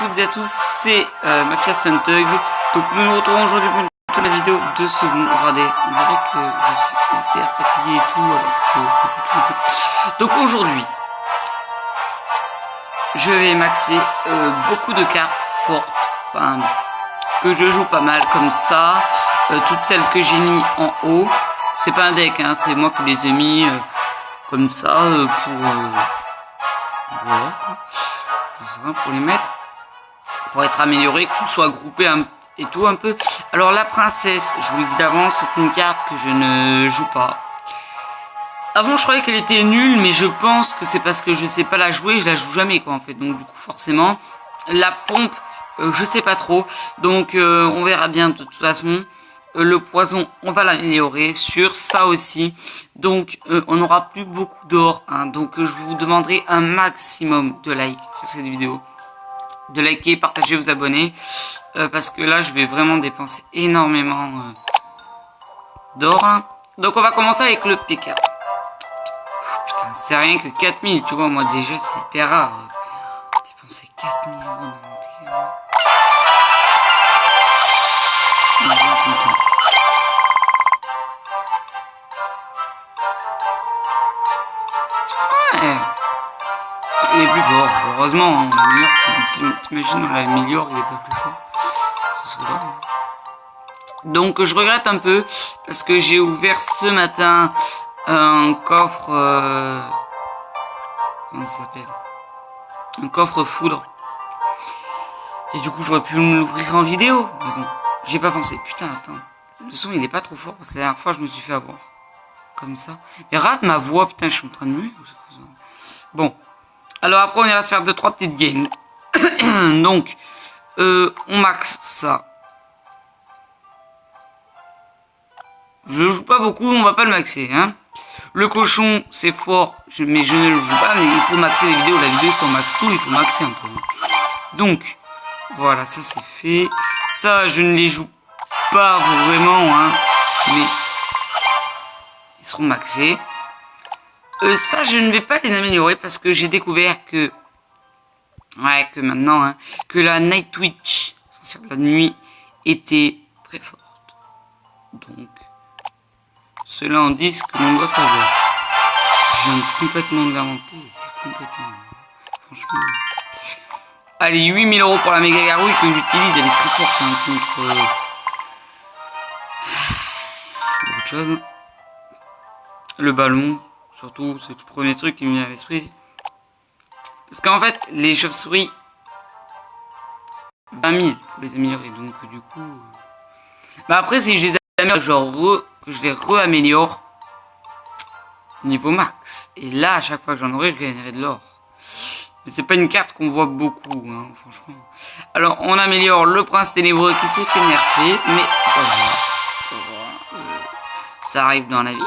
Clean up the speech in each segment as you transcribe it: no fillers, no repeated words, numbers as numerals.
toutes et à tous, c'est Mafia Stuntug. Donc nous nous retrouvons aujourd'hui pour une toute vidéo de secondes. Regardez, on dirait que je suis hyper fatigué et tout, alors que pas du tout en fait. Donc aujourd'hui, je vais maxer beaucoup de cartes fortes, enfin que je joue pas mal comme ça. Toutes celles que j'ai mis en haut, c'est pas un deck, hein, c'est moi qui les ai mis comme ça pour voilà, je sais pas, pour les mettre, pour être amélioré, que tout soit groupé et tout un peu. Alors la princesse, je vous le dis d'avance, c'est une carte que je ne joue pas. Avant je croyais qu'elle était nulle, mais je pense que c'est parce que je sais pas la jouer, je la joue jamais quoi en fait. Donc du coup forcément, la pompe, je sais pas trop. Donc on verra bien de toute façon. Le poison, on va l'améliorer sur ça aussi. Donc on n'aura plus beaucoup d'or, hein. Donc je vous demanderai un maximum de likes sur cette vidéo. De liker, partager, vous abonner. Parce que là je vais vraiment dépenser énormément d'or, hein. Donc on va commencer avec le PK. Putain, c'est rien que 4000, tu vois, moi déjà c'est hyper rare. Dépenser 4000 € dans mon PK. Ouais. Il est plus fort, heureusement, hein, on l'améliore. T'imagines, on l'améliore, il est pas plus fort. Ce serait là. Donc je regrette un peu parce que j'ai ouvert ce matin un coffre. Comment ça s'appelle? Un coffre foudre. Et du coup j'aurais pu l'ouvrir en vidéo. Mais bon, j'ai pas pensé. Putain, attends. Le son il est pas trop fort parce que la dernière fois je me suis fait avoir. Comme ça. Mais rate ma voix, putain, je suis en train de muer. Bon. Alors après on ira se faire 2-3 petites games. Donc, on max ça. Je joue pas beaucoup, on va pas le maxer, hein. Le cochon, c'est fort, mais je ne le joue pas, mais il faut maxer les vidéos. La vidéo, si on max tout, il faut maxer un peu. Donc, voilà, ça c'est fait. Ça, je ne les joue pas vraiment, hein, mais ils seront maxés. Ça, je ne vais pas les améliorer parce que j'ai découvert que, ouais, que maintenant, hein, que la Night Witch, sorcière de la nuit, était très forte. Donc, cela en dit ce que l'on doit savoir. Je viens complètement de l'inventer, c'est complètement, franchement. Allez, 8000 € pour la méga gargouille que j'utilise, elle est très forte, hein, contre beaucoup de choses. Le ballon, surtout, c'est le premier truc qui me vient à l'esprit. Parce qu'en fait, les chauves-souris, 20 000 pour les améliorer, donc du coup... Bah après, si je les améliore, genre que je les re-améliore, niveau max. Et là, à chaque fois que j'en aurai, je gagnerai de l'or. Mais c'est pas une carte qu'on voit beaucoup, hein, franchement. Alors, on améliore le prince ténébreux qui s'est fait nerfer, mais c'est pas grave. Ça arrive dans la vie.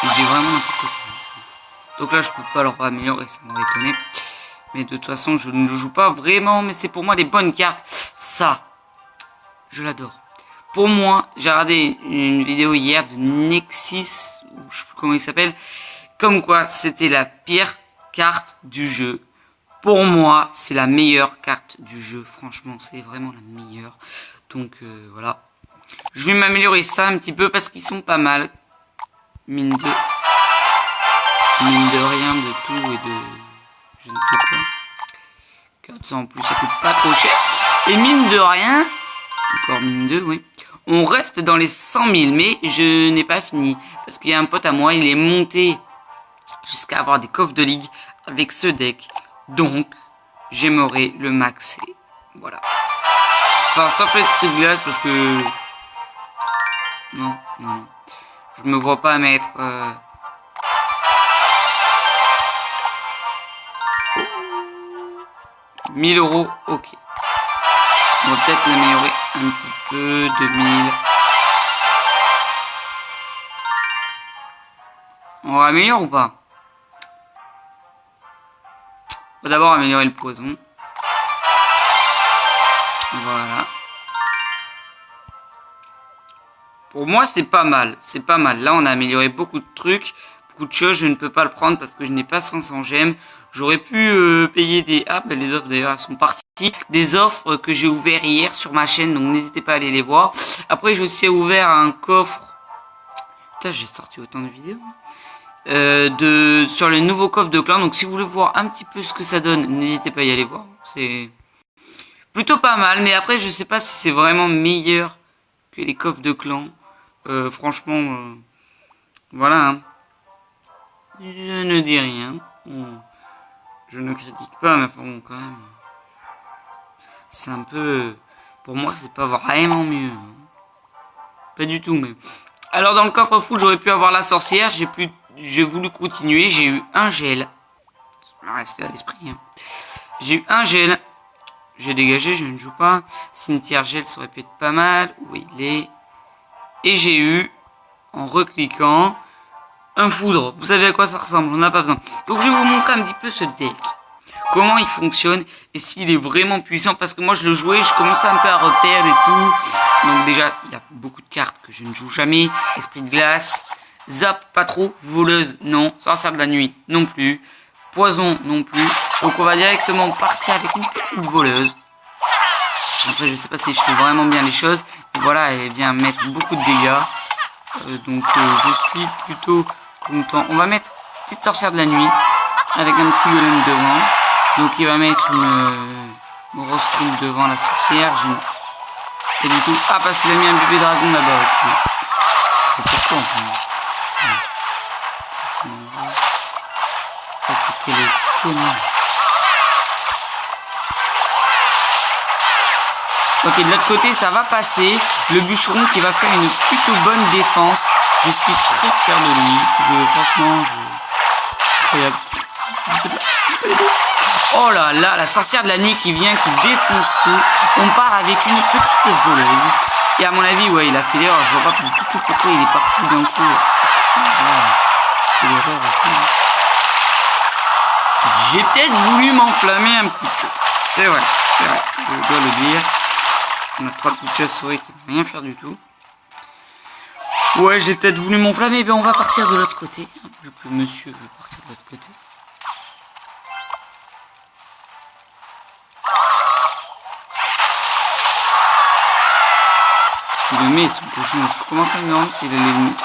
Je dis vraiment n'importe quoi. Donc là, je peux pas leur améliorer, ça m'aurait étonné. Mais de toute façon, je ne le joue pas vraiment, mais c'est pour moi des bonnes cartes. Ça, je l'adore. Pour moi, j'ai regardé une vidéo hier de Nexus, ou je sais plus comment il s'appelle, comme quoi c'était la pire carte du jeu. Pour moi, c'est la meilleure carte du jeu. Franchement, c'est vraiment la meilleure. Donc voilà. Je vais m'améliorer ça un petit peu parce qu'ils sont pas mal. Mine de rien, de tout et de je ne sais quoi. 400 en plus, ça coûte pas trop cher. Et mine de rien, encore mine de, oui. On reste dans les 100 000, mais je n'ai pas fini. Parce qu'il y a un pote à moi, il est monté jusqu'à avoir des coffres de ligue avec ce deck. Donc, j'aimerais le maxer. Voilà. Enfin, sauf l'esprit de glace, parce que... Non. Je me vois pas mettre... 1000 €, ok. On va peut-être l'améliorer un petit peu, 2000. On va améliorer ou pas? On va d'abord améliorer le poison. Voilà. Pour moi, c'est pas mal. C'est pas mal. Là, on a amélioré beaucoup de trucs. coûte cher, je ne peux pas le prendre parce que je n'ai pas 500 gemmes. J'aurais pu payer des... Ah, ben les offres d'ailleurs, elles sont parties. Des offres que j'ai ouvert hier sur ma chaîne, donc n'hésitez pas à aller les voir. Après, j'ai aussi ouvert un coffre. Putain, j'ai sorti autant de vidéos. Sur le nouveau coffre de clan. Donc si vous voulez voir un petit peu ce que ça donne, n'hésitez pas à y aller voir. C'est plutôt pas mal, mais après, je sais pas si c'est vraiment meilleur que les coffres de clan. Franchement, voilà. Hein. Je ne dis rien. Je ne critique pas, mais enfin bon, quand même. C'est un peu... Pour moi, c'est pas vraiment mieux. Hein. Pas du tout, même. Alors, dans le coffre full, j'aurais pu avoir la sorcière. J'ai voulu continuer. J'ai eu un gel. Ça m'a resté à l'esprit. Hein. J'ai eu un gel. J'ai dégagé, je ne joue pas. Cimetière gel, ça aurait pu être pas mal. Où il est? Et j'ai eu, en recliquant, un foudre. Vous savez à quoi ça ressemble, on n'a pas besoin. Donc, je vais vous montrer un petit peu ce deck. Comment il fonctionne et s'il est vraiment puissant, parce que moi je le jouais, je commençais un peu à repère et tout. Donc déjà, il y a beaucoup de cartes que je ne joue jamais. Esprit de glace, zap pas trop, voleuse non, sorcière de la nuit non plus, poison non plus. Donc on va directement partir avec une petite voleuse. Après je sais pas si je fais vraiment bien les choses. Et voilà, elle vient mettre beaucoup de dégâts. Donc je suis plutôt content. On va mettre une petite sorcière de la nuit avec un petit golem devant. Donc il va mettre une grosse trompe devant la sorcière. Pas du tout. Ah, parce qu'il a mis un bébé dragon là-bas. Okay. Je sais pas pourquoi enfin. Quel est connard. Ok, de l'autre côté ça va passer. Le bûcheron qui va faire une plutôt bonne défense. Je suis très fier de lui. Franchement, incroyable. Je sais pas. Oh là là, la sorcière de la nuit qui vient, qui défonce tout. On part avec une petite voleuse. Et à mon avis, ouais, il a fait l'erreur. Je vois pas du tout pourquoi il est parti d'un coup. Voilà. C'est l'erreur aussi. J'ai peut-être voulu m'enflammer un petit peu. C'est vrai, je dois le dire. On a 3 petites chauves-souris qui vont rien faire du tout. Ouais, j'ai peut-être voulu m'enflammer. Ben, on va partir de l'autre côté. Vu que monsieur veut partir de l'autre côté. Il le met son cochon. Je commence à me demander s'il allait le mettre.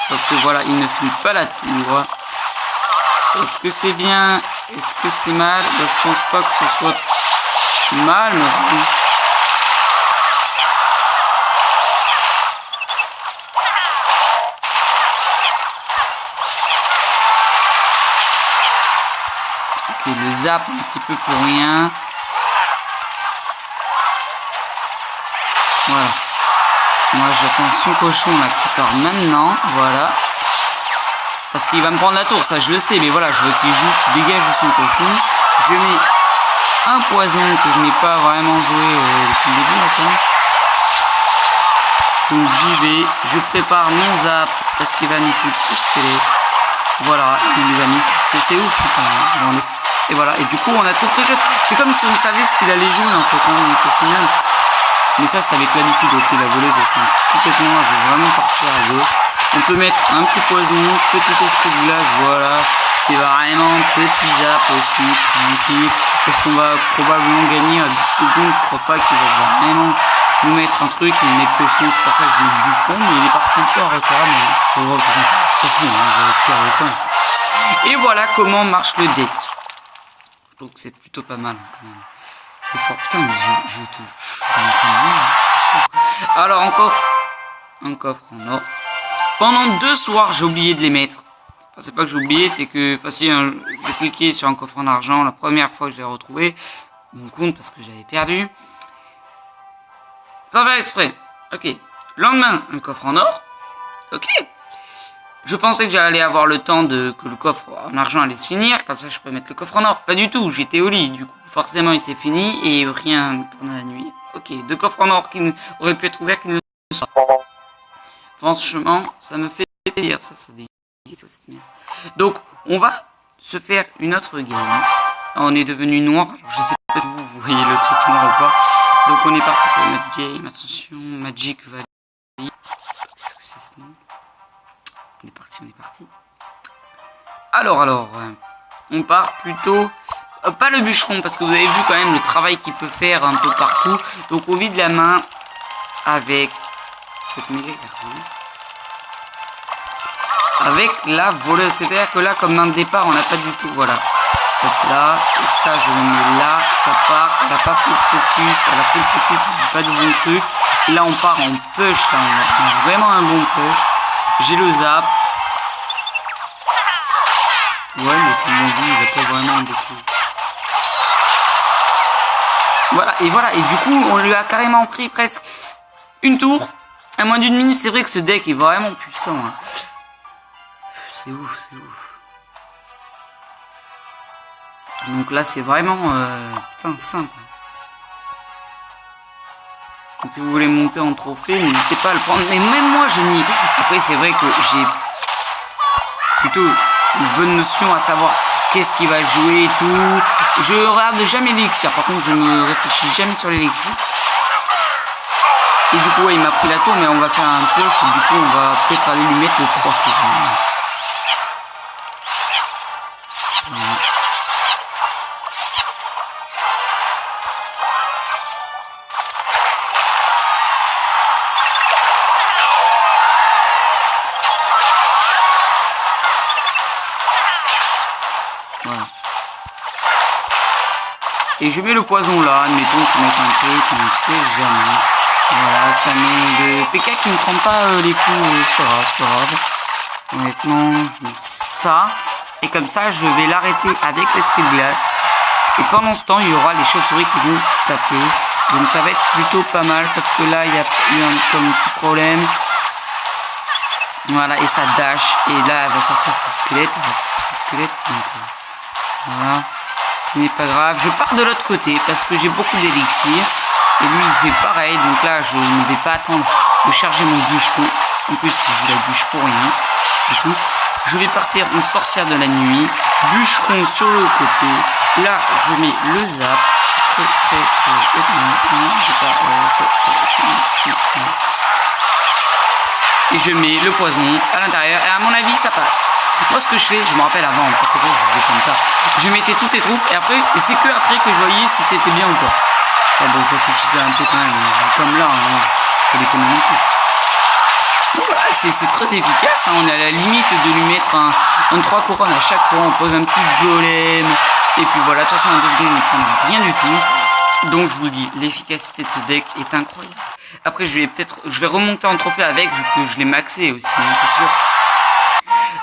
Sauf que voilà, il ne finit pas la tour. Est-ce que c'est bien? Est-ce que c'est mal? Ben, je pense pas que ce soit mal, mais vraiment. Ok, le zap un petit peu pour rien. Voilà. Moi j'attends son cochon là qui part maintenant. Voilà. Parce qu'il va me prendre la tour, ça je le sais. Mais voilà, je veux qu'il joue, qu'il dégage de son cochon. Je mets un poison que je n'ai pas vraiment joué depuis le début maintenant. Donc j'y vais. Je prépare mon zap parce qu'il va nous foutre ce squelette. Voilà, il nous a mis. C'est ouf quand même. Et voilà. Et du coup on a tout préjoué. C'est comme si on savait ce qu'il allait jouer en fait. Hein, donc au final. Mais ça c'est avec l'habitude, ok, la voleuse elle semble complètement, elle veut vraiment partir à gauche. On peut mettre un petit poison, petit esprit de glace, voilà. C'est vraiment petit zap aussi, tranquille. Parce qu'on va probablement gagner à 10 secondes, je crois pas qu'il va vraiment nous mettre un truc, il met le cochon, c'est pour ça que je mets le bûcheron, mais il est parti un peu en retard, mais c'est pas grave, c'est fou, hein, je vais perdre le temps. Et voilà comment marche le deck. Je trouve que c'est plutôt pas mal quand même. C'est fort. Putain, mais je touche. Alors, encore un coffre en or. Pendant 2 soirs, j'ai oublié de les mettre. Enfin, c'est pas que j'ai oublié, c'est que j'ai cliqué sur un coffre en argent la première fois que je l'ai retrouvé. Mon compte parce que j'avais perdu. Ça va exprès. Ok. Lendemain, un coffre en or. Ok. Je pensais que j'allais avoir le temps que le coffre en argent allait se finir, comme ça je peux mettre le coffre en or. Pas du tout, j'étais au lit, du coup forcément il s'est fini et rien pendant la nuit. Ok, 2 coffres en or qui auraient pu être ouverts qui ne le sont pas. Franchement, ça me fait plaisir, ça c'est des... Donc, on va se faire une autre game. On est devenu noir, alors je sais pas si vous voyez le truc noir ou pas. Donc on est parti pour notre game, attention, Magic Valley. on est parti, on est parti. Alors, on part plutôt... pas le bûcheron, parce que vous avez vu quand même le travail qu'il peut faire un peu partout. Donc on vide la main avec cette méga gargouille. Avec la voleuse. C'est-à-dire que là, comme main de départ, on n'a pas du tout... Voilà. Hop là, et ça je le mets là, ça part, elle a pas pris le focus, elle a pris le focus, pas du bon truc. Et là on part en push, là on a vraiment un bon push. J'ai le zap. Ouais, mais tout le monde dit, il a pas vraiment beaucoup. Voilà, et du coup on lui a carrément pris presque une tour, à moins d'une minute. C'est vrai que ce deck est vraiment puissant. Hein. C'est ouf, c'est ouf. Donc là c'est vraiment putain simple. Donc si vous voulez monter en trophée, n'hésitez pas à le prendre. Mais même moi je n'y... Après c'est vrai que j'ai plutôt une bonne notion à savoir qu'est-ce qui va jouer et tout. Je regarde jamais l'élixir, par contre je ne réfléchis jamais sur l'élixir. Et du coup ouais, il m'a pris la tour, mais on va faire un push. Du coup on va peut-être aller lui mettre le 3 tours. Voilà. Et je mets le poison là, admettons qu'il mette un truc, on ne sait jamais. Voilà, ça met le PK qui ne prend pas les coups, c'est pas grave. Honnêtement, je mets ça. Et comme ça, je vais l'arrêter avec l'esprit de glace. Et pendant ce temps, il y aura les chauves-souris qui vont taper. Donc ça va être plutôt pas mal, sauf que là, il y a eu un petit problème. Voilà, et ça dash. Et là, elle va sortir ses squelettes. Donc voilà. Ce n'est pas grave. Je pars de l'autre côté parce que j'ai beaucoup d'élixir. Et lui, il fait pareil. Donc là, je ne vais pas attendre de charger mon bûcheron. En plus, je la bûche pour rien. Du coup, je vais partir en sorcière de la nuit. Bûcheron sur le côté. Là, je mets le zap. Très. Et je mets le poison à l'intérieur. Et à mon avis, ça passe. Moi, ce que je fais, je me rappelle avant, en plus, c'est vrai, je faisais comme ça. Je mettais toutes les troupes et après, et c'est que après que je voyais si c'était bien ou pas. Enfin bon, je réfléchissais un peu quand même, comme là, hein, pas déconner non plus. Bon, voilà, c'est très efficace, hein, on est à la limite de lui mettre un 3 couronnes à chaque fois, on pose un petit golem, et puis voilà, de toute façon, en 2 secondes, on ne prendra rien du tout. Donc, je vous le dis, l'efficacité de ce deck est incroyable. Après, je vais remonter en trophée avec, vu que je l'ai maxé aussi, hein, c'est sûr.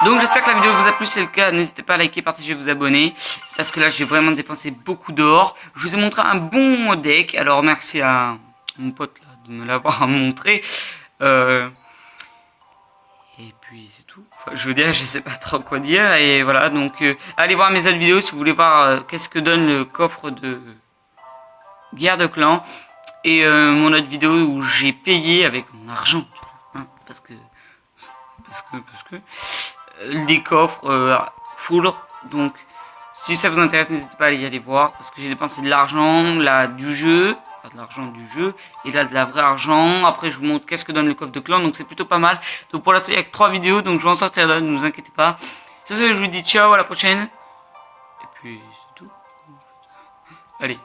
Donc j'espère que la vidéo vous a plu, si c'est le cas, n'hésitez pas à liker, partager, vous abonner. Parce que là j'ai vraiment dépensé beaucoup d'or. Je vous ai montré un bon deck, alors merci à mon pote là de me l'avoir montré. Et puis c'est tout. Enfin, je veux dire, je sais pas trop quoi dire. Et voilà, donc allez voir mes autres vidéos si vous voulez voir qu'est-ce que donne le coffre de guerre de clan. Et mon autre vidéo où j'ai payé avec mon argent. Hein, parce que des coffres full. Donc si ça vous intéresse, n'hésitez pas à y aller voir, parce que j'ai dépensé de l'argent là du jeu, enfin de l'argent du jeu, et là de la vraie argent. Après je vous montre qu'est-ce que donne le coffre de clan, donc c'est plutôt pas mal. Donc pour l'instant il y a que 3 vidéos, donc je vais en sortir là, ne vous inquiétez pas. Sur ce, je vous dis ciao, à la prochaine, et puis c'est tout. Allez.